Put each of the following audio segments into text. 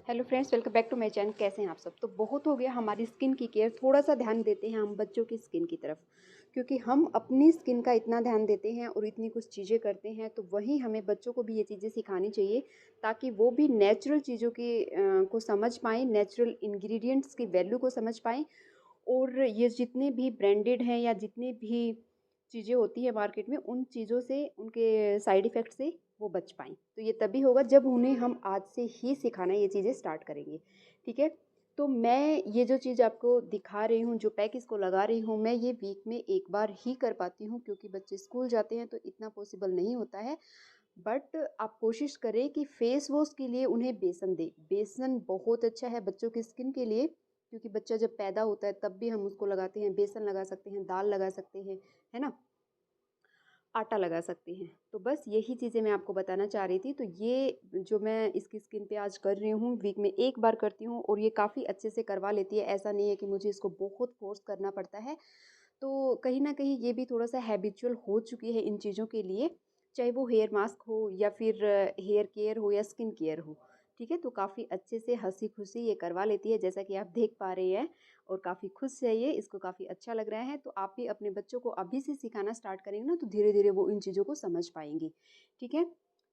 Hello friends, welcome back to my channel. कैसे हैं आप सब? तो बहुत हो गया हमारी स्किन की केयर, थोड़ा सा ध्यान देते हैं हम बच्चों की स्किन की तरफ, क्योंकि हम अपनी स्किन का इतना ध्यान देते हैं और इतनी कुछ चीज़ें करते हैं, तो वहीं हमें बच्चों को भी ये चीज़ें सिखानी चाहिए ताकि वो भी नेचुरल चीज़ों की को समझ पाएँ, नेचुरल इंग्रेडिएंट्स की वैल्यू को समझ पाएँ। और ये जितने भी ब्रांडेड हैं या जितनी भी चीज़ें होती है मार्केट में, उन चीज़ों से, उनके साइड इफ़ेक्ट से वो बच पाएँ। तो ये तभी होगा जब उन्हें हम आज से ही सिखाना ये चीज़ें स्टार्ट करेंगे, ठीक है? तो मैं ये जो चीज़ आपको दिखा रही हूँ, जो पैक इसको लगा रही हूँ, मैं ये वीक में 1 बार ही कर पाती हूँ क्योंकि बच्चे स्कूल जाते हैं तो इतना पॉसिबल नहीं होता है। बट आप कोशिश करें कि फेस वॉश के लिए उन्हें बेसन दें। बेसन बहुत अच्छा है बच्चों की स्किन के लिए, क्योंकि बच्चा जब पैदा होता है तब भी हम उसको लगाते हैं। बेसन लगा सकते हैं, दाल लगा सकते हैं, है ना? आटा लगा सकते हैं। तो बस यही चीज़ें मैं आपको बताना चाह रही थी। तो ये जो मैं इसकी स्किन पे आज कर रही हूँ, वीक में 1 बार करती हूँ और ये काफ़ी अच्छे से करवा लेती है। ऐसा नहीं है कि मुझे इसको बहुत फ़ोर्स करना पड़ता है। तो कहीं न कहीं ये भी थोड़ा-सा हैबिचुअल हो चुकी है इन चीज़ों के लिए, चाहे वो हेयर मास्क हो या फिर हेयर केयर हो या स्किन केयर हो, ठीक है? तो काफ़ी अच्छे से हँसी-खुशी ये करवा लेती है, जैसा कि आप देख पा रहे हैं, और काफ़ी खुश है ये, इसको काफ़ी अच्छा लग रहा है। तो आप भी अपने बच्चों को अभी से सिखाना स्टार्ट करेंगे ना, तो धीरे-धीरे वो इन चीज़ों को समझ पाएँगे, ठीक है?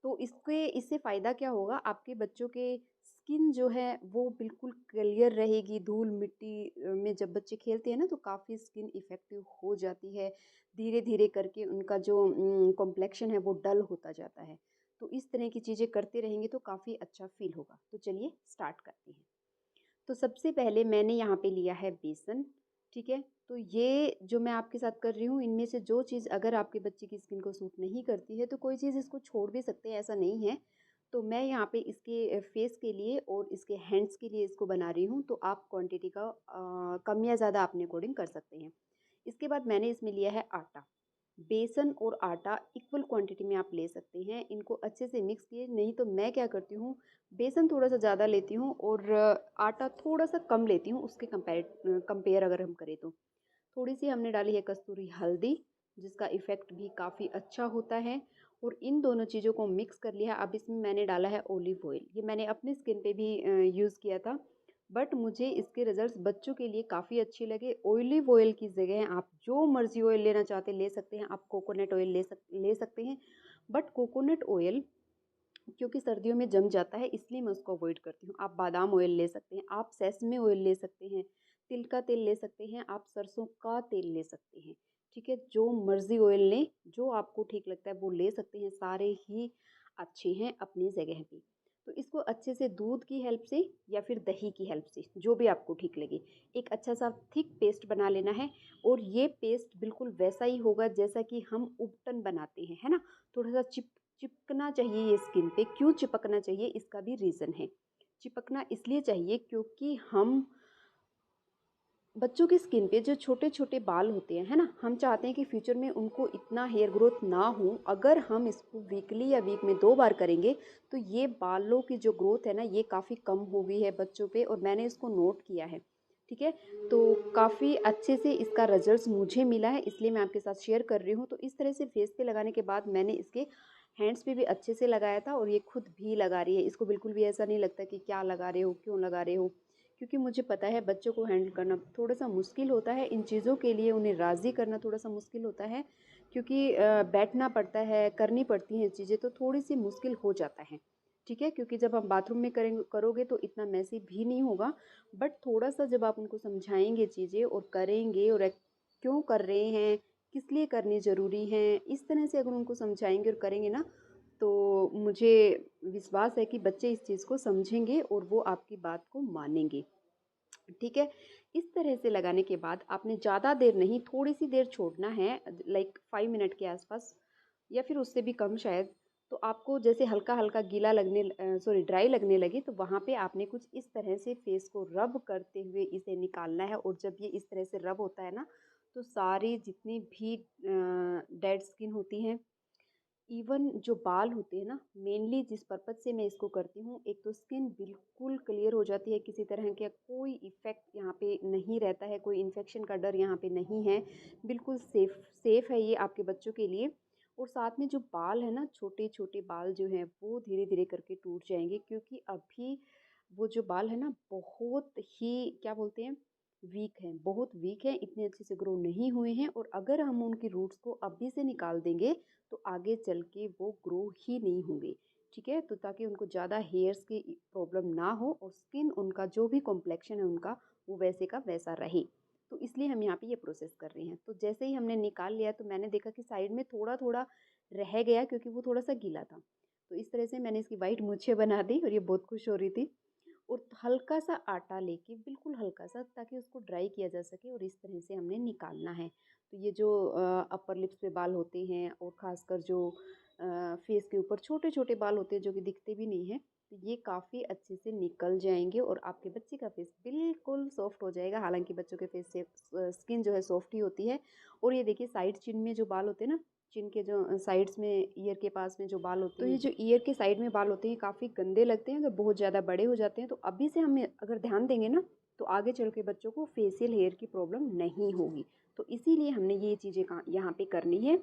तो इससे फ़ायदा क्या होगा, आपके बच्चों के स्किन जो है वो बिल्कुल क्लियर रहेगी। धूल-मिट्टी में जब बच्चे खेलते हैं ना, तो काफ़ी स्किन इफ़ेक्टिव हो जाती है। धीरे-धीरे करके उनका जो कॉम्प्लेक्शन है वो डल होता जाता है। तो इस तरह की चीज़ें करते रहेंगे तो काफ़ी अच्छा फ़ील होगा। तो चलिए स्टार्ट करते हैं। तो सबसे पहले मैंने यहाँ पे लिया है बेसन, ठीक है? तो ये जो मैं आपके साथ कर रही हूँ, इनमें से जो चीज़ अगर आपके बच्चे की स्किन को सूट नहीं करती है, तो कोई चीज़ इसको छोड़ भी सकते हैं, ऐसा नहीं है। तो मैं यहाँ पे इसके फेस के लिए और इसके हैंड्स के लिए इसको बना रही हूँ, तो आप क्वांटिटी का कम या ज़्यादा अपने अकॉर्डिंग कर सकते हैं। इसके बाद मैंने इसमें लिया है आटा। बेसन और आटा इक्वल क्वांटिटी में आप ले सकते हैं। इनको अच्छे से मिक्स किए, नहीं तो मैं क्या करती हूँ, बेसन थोड़ा-सा ज़्यादा लेती हूँ और आटा थोड़ा-सा कम लेती हूँ उसके कंपेयर अगर हम करें तो। थोड़ी-सी हमने डाली है कस्तूरी हल्दी, जिसका इफ़ेक्ट भी काफ़ी अच्छा होता है, और इन दोनों चीज़ों को मिक्स कर लिया। अब इसमें मैंने डाला है ऑलिव ऑयल। ये मैंने अपनी स्किन पे भी यूज़ किया था, बट मुझे इसके रिज़ल्ट्स बच्चों के लिए काफ़ी अच्छे लगे। ऑलिव ऑयल की जगह आप जो मर्ज़ी ऑयल लेना चाहते हैं ले सकते हैं। आप कोकोनट ऑयल ले सकते हैं, बट कोकोनट ऑयल क्योंकि सर्दियों में जम जाता है, इसलिए मैं उसको अवॉइड करती हूँ। आप बादाम ऑयल ले सकते हैं, आप सेसमे ऑयल ले सकते हैं, तिल का तेल ले सकते हैं, आप सरसों का तेल ले सकते हैं, ठीक है? जो मर्ज़ी ऑयल लें, जो आपको ठीक लगता है वो ले सकते हैं, सारे ही अच्छे हैं अपनी जगह पे। तो इसको अच्छे से दूध की हेल्प से या फिर दही की हेल्प से, जो भी आपको ठीक लगे, एक अच्छा-सा थिक पेस्ट बना लेना है। और ये पेस्ट बिल्कुल वैसा ही होगा जैसा कि हम उपटन बनाते हैं, है ना? थोड़ा-सा चिपकना चाहिए ये स्किन पे। क्यों चिपकना चाहिए, इसका भी रीज़न है। चिपकना इसलिए चाहिए क्योंकि हम बच्चों की स्किन पे जो छोटे-छोटे बाल होते हैं, है ना? हम चाहते हैं कि फ्यूचर में उनको इतना हेयर ग्रोथ ना हो। अगर हम इसको वीकली या वीक में 2 बार करेंगे, तो ये बालों की जो ग्रोथ है ना, ये काफ़ी कम हो गई है बच्चों पे, और मैंने इसको नोट किया है, ठीक है? तो काफ़ी अच्छे से इसका रिज़ल्ट्स मुझे मिला है, इसलिए मैं आपके साथ शेयर कर रही हूँ। तो इस तरह से फेस पे लगाने के बाद मैंने इसके हैंड्स पे भी अच्छे से लगाया था, और ये खुद भी लगा रही है। इसको बिल्कुल भी ऐसा नहीं लगता कि क्या लगा रहे हो, क्यों लगा रहे हो? क्योंकि मुझे पता है बच्चों को हैंडल करना थोड़ा-सा मुश्किल होता है, इन चीज़ों के लिए उन्हें राज़ी करना थोड़ा-सा मुश्किल होता है, क्योंकि बैठना पड़ता है, करनी पड़ती हैं चीज़ें, तो थोड़ी-सी मुश्किल हो जाता है, ठीक है? क्योंकि जब हम बाथरूम में करोगे तो इतना मेसी भी नहीं होगा, बट थोड़ा-सा जब आप उनको समझाएँगे चीज़ें और करेंगे, और क्यों कर रहे हैं, किस लिए करनी ज़रूरी हैं, इस तरह से अगर उनको समझाएँगे और करेंगे ना, तो मुझे विश्वास है कि बच्चे इस चीज़ को समझेंगे और वो आपकी बात को मानेंगे, ठीक है? इस तरह से लगाने के बाद आपने ज़्यादा देर नहीं, थोड़ी-सी देर छोड़ना है, लाइक 5 मिनट के आसपास या फिर उससे भी कम शायद। तो आपको जैसे हल्का-हल्का गीला ड्राई लगने लगे, तो वहाँ पे आपने कुछ इस तरह से फेस को रब करते हुए इसे निकालना है, और जब ये इस तरह से रब होता है ना, तो सारी जितनी भी डेड स्किन होती हैं, इवन जो बाल होते हैं ना, मेनली जिस पर्पज़ से मैं इसको करती हूँ, एक तो स्किन बिल्कुल क्लियर हो जाती है, किसी तरह का कोई इफ़ेक्ट यहाँ पे नहीं रहता है, कोई इन्फेक्शन का डर यहाँ पे नहीं है, बिल्कुल सेफ़ है ये आपके बच्चों के लिए। और साथ में जो बाल है ना, छोटे-छोटे बाल जो हैं वो धीरे-धीरे करके टूट जाएँगे, क्योंकि अभी वो जो बाल है ना बहुत ही क्या बोलते हैं वीक हैं, बहुत वीक हैं, इतने अच्छे से ग्रो नहीं हुए हैं। और अगर हम उनकी रूट्स को अभी से निकाल देंगे तो आगे चल के वो ग्रो ही नहीं होंगे। ठीक है, तो ताकि उनको ज़्यादा हेयर्स की प्रॉब्लम ना हो और स्किन उनका जो भी कॉम्प्लेक्शन है उनका वो वैसे का वैसा रहे। तो इसलिए हम यहाँ पे ये प्रोसेस कर रहे हैं। तो जैसे ही हमने निकाल लिया तो मैंने देखा कि साइड में थोड़ा थोड़ा रह गया क्योंकि वो थोड़ा सा गीला था। तो इस तरह से मैंने इसकी वाइट मूछें बना दी और ये बहुत खुश हो रही थी। और हल्का सा आटा लेके बिल्कुल हल्का सा, ताकि उसको ड्राई किया जा सके और इस तरह से हमने निकालना है। तो ये जो अपर लिप्स पे बाल होते हैं और ख़ासकर जो फेस के ऊपर छोटे छोटे बाल होते हैं जो कि दिखते भी नहीं हैं, तो ये काफ़ी अच्छे से निकल जाएंगे और आपके बच्चे का फेस बिल्कुल सॉफ्ट हो जाएगा। हालांकि बच्चों के फेस से स्किन जो है सॉफ्ट ही होती है। और ये देखिए साइड चिन में जो बाल होते हैं ना, चिन के जो साइड्स में ईयर के पास में जो बाल होते हैं, तो ये जो ईयर के साइड में बाल होते हैं काफ़ी गंदे लगते हैं अगर बहुत ज़्यादा बड़े हो जाते हैं। तो अभी से हम अगर ध्यान देंगे ना तो आगे चल के बच्चों को फेशियल हेयर की प्रॉब्लम नहीं होगी। तो इसीलिए हमने ये चीज़ें यहाँ पे करनी है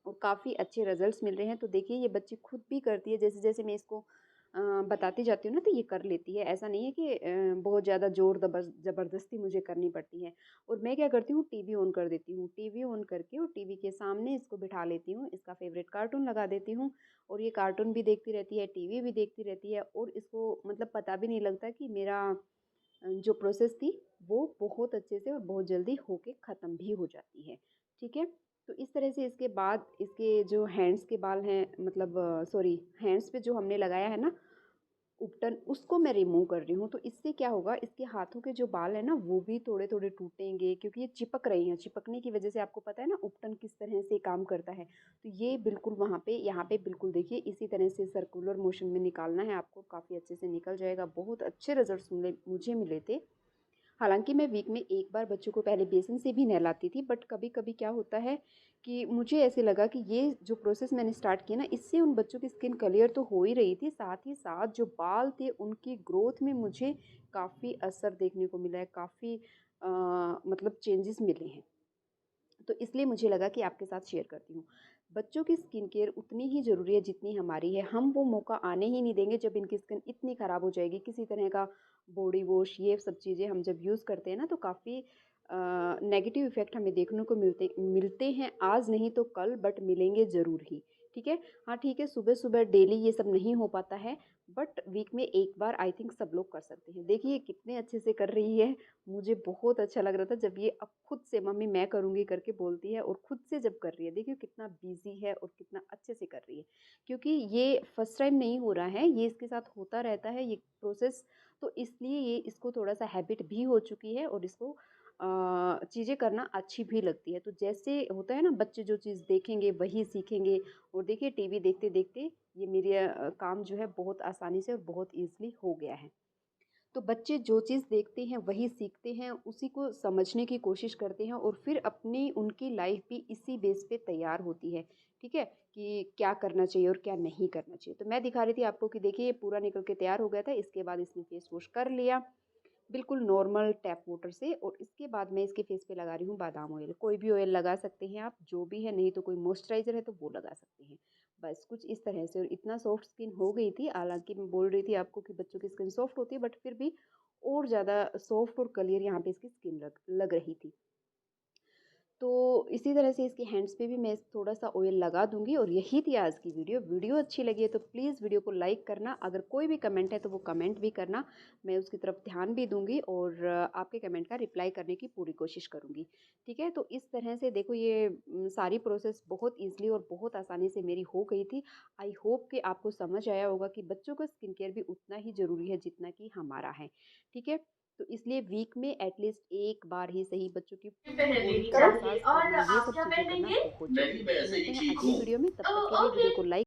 और काफ़ी अच्छे रिजल्ट्स मिल रहे हैं। तो देखिए ये बच्ची खुद भी करती है, जैसे जैसे मैं इसको बताती जाती हूँ ना तो ये कर लेती है। ऐसा नहीं है कि बहुत ज़्यादा ज़ोर ज़बरदस्ती मुझे करनी पड़ती है। और मैं क्या करती हूँ, टीवी ऑन कर देती हूँ, टीवी ऑन करके और टीवी के सामने इसको बिठा लेती हूँ, इसका फेवरेट कार्टून लगा देती हूँ और ये कार्टून भी देखती रहती है, टीवी भी देखती रहती है और इसको मतलब पता भी नहीं लगता कि मेरा जो प्रोसेस थी वो बहुत अच्छे से और बहुत जल्दी होके ख़त्म भी हो जाती है। ठीक है, तो इस तरह से इसके बाद इसके जो हैंड्स के बाल हैं, मतलब सॉरी हैंड्स पे जो हमने लगाया है ना उपटन, उसको मैं रिमूव कर रही हूँ। तो इससे क्या होगा, इसके हाथों के जो बाल है ना वो भी थोड़े थोड़े टूटेंगे क्योंकि ये चिपक रही हैं। चिपकने की वजह से आपको पता है ना उपटन किस तरह से काम करता है। तो ये बिल्कुल वहाँ पे यहाँ पे बिल्कुल देखिए इसी तरह से सर्कुलर मोशन में निकालना है आपको, काफ़ी अच्छे से निकल जाएगा। बहुत अच्छे रिजल्ट्स मुझे मिले थे। हालाँकि मैं वीक में एक बार बच्चों को पहले बेसन से भी नहलाती थी, बट कभी-कभी क्या होता है कि मुझे ऐसे लगा कि ये जो प्रोसेस मैंने स्टार्ट किया ना, इससे उन बच्चों की स्किन क्लियर तो हो ही रही थी, साथ ही साथ जो बाल थे उनकी ग्रोथ में मुझे काफ़ी असर देखने को मिला है, काफ़ी मतलब चेंजेस मिले हैं। तो इसलिए मुझे लगा कि आपके साथ शेयर करती हूँ। बच्चों की स्किन केयर उतनी ही ज़रूरी है जितनी हमारी है। हम वो मौका आने ही नहीं देंगे जब इनकी स्किन इतनी ख़राब हो जाएगी। किसी तरह का बॉडी वॉश ये सब चीज़ें हम जब यूज़ करते हैं ना तो काफ़ी नेगेटिव इफ़ेक्ट हमें देखने को मिलते मिलते हैं, आज नहीं तो कल, बट मिलेंगे ज़रूर ही। ठीक है, हाँ ठीक है, सुबह सुबह डेली ये सब नहीं हो पाता है, बट वीक में एक बार आई थिंक सब लोग कर सकते हैं। देखिए कितने अच्छे से कर रही है, मुझे बहुत अच्छा लग रहा था जब ये अब खुद से मम्मी मैं करूँगी करके बोलती है और खुद से जब कर रही है। देखिए कितना बिजी है और कितना अच्छे से कर रही है, क्योंकि ये फर्स्ट टाइम नहीं हो रहा है, ये इसके साथ होता रहता है ये प्रोसेस। तो इसलिए ये इसको थोड़ा सा हैबिट भी हो चुकी है और इसको चीज़ें करना अच्छी भी लगती है। तो जैसे होता है ना बच्चे जो चीज़ देखेंगे वही सीखेंगे। और देखिए टीवी देखते देखते ये मेरे काम जो है बहुत आसानी से और बहुत ईजिली हो गया है। तो बच्चे जो चीज़ देखते हैं वही सीखते हैं, उसी को समझने की कोशिश करते हैं और फिर अपनी उनकी लाइफ भी इसी बेस पे तैयार होती है। ठीक है, कि क्या करना चाहिए और क्या नहीं करना चाहिए। तो मैं दिखा रही थी आपको कि देखिए ये पूरा निकल के तैयार हो गया था। इसके बाद इसने फेस वॉश कर लिया बिल्कुल नॉर्मल टैप वाटर से और इसके बाद मैं इसके फेस पे लगा रही हूँ बादाम ऑयल। कोई भी ऑयल लगा सकते हैं आप, जो भी है, नहीं तो कोई मॉइस्चराइज़र है तो वो लगा सकते हैं। बस कुछ इस तरह से। और इतना सॉफ्ट स्किन हो गई थी, हालाँकि मैं बोल रही थी आपको कि बच्चों की स्किन सॉफ्ट होती है, बट फिर भी और ज़्यादा सॉफ्ट और क्लियर यहाँ पे इसकी स्किन लग रही थी। तो इसी तरह से इसके हैंड्स पे भी मैं थोड़ा सा ऑयल लगा दूंगी। और यही थी आज की वीडियो। वीडियो अच्छी लगी है तो प्लीज़ वीडियो को लाइक करना। अगर कोई भी कमेंट है तो वो कमेंट भी करना, मैं उसकी तरफ ध्यान भी दूंगी और आपके कमेंट का रिप्लाई करने की पूरी कोशिश करूंगी। ठीक है, तो इस तरह से देखो ये सारी प्रोसेस बहुत ईजिली और बहुत आसानी से मेरी हो गई थी। आई होप कि आपको समझ आया होगा कि बच्चों का स्किन केयर भी उतना ही ज़रूरी है जितना कि हमारा है। ठीक है, तो इसलिए वीक में एटलीस्ट एक बार ही सही बच्चों की पहन बॉडी लेनी को चाहिए। मसाज और करना, ये आप सब क्या चीज़ें करना पहनेंगे? बहुत मैं भी ज़रूरी है। तो वैसे ही मिलते हैं ठीक अगली हूँ। वीडियो में, तब तक के लिए ओके। वीडियो को लाइक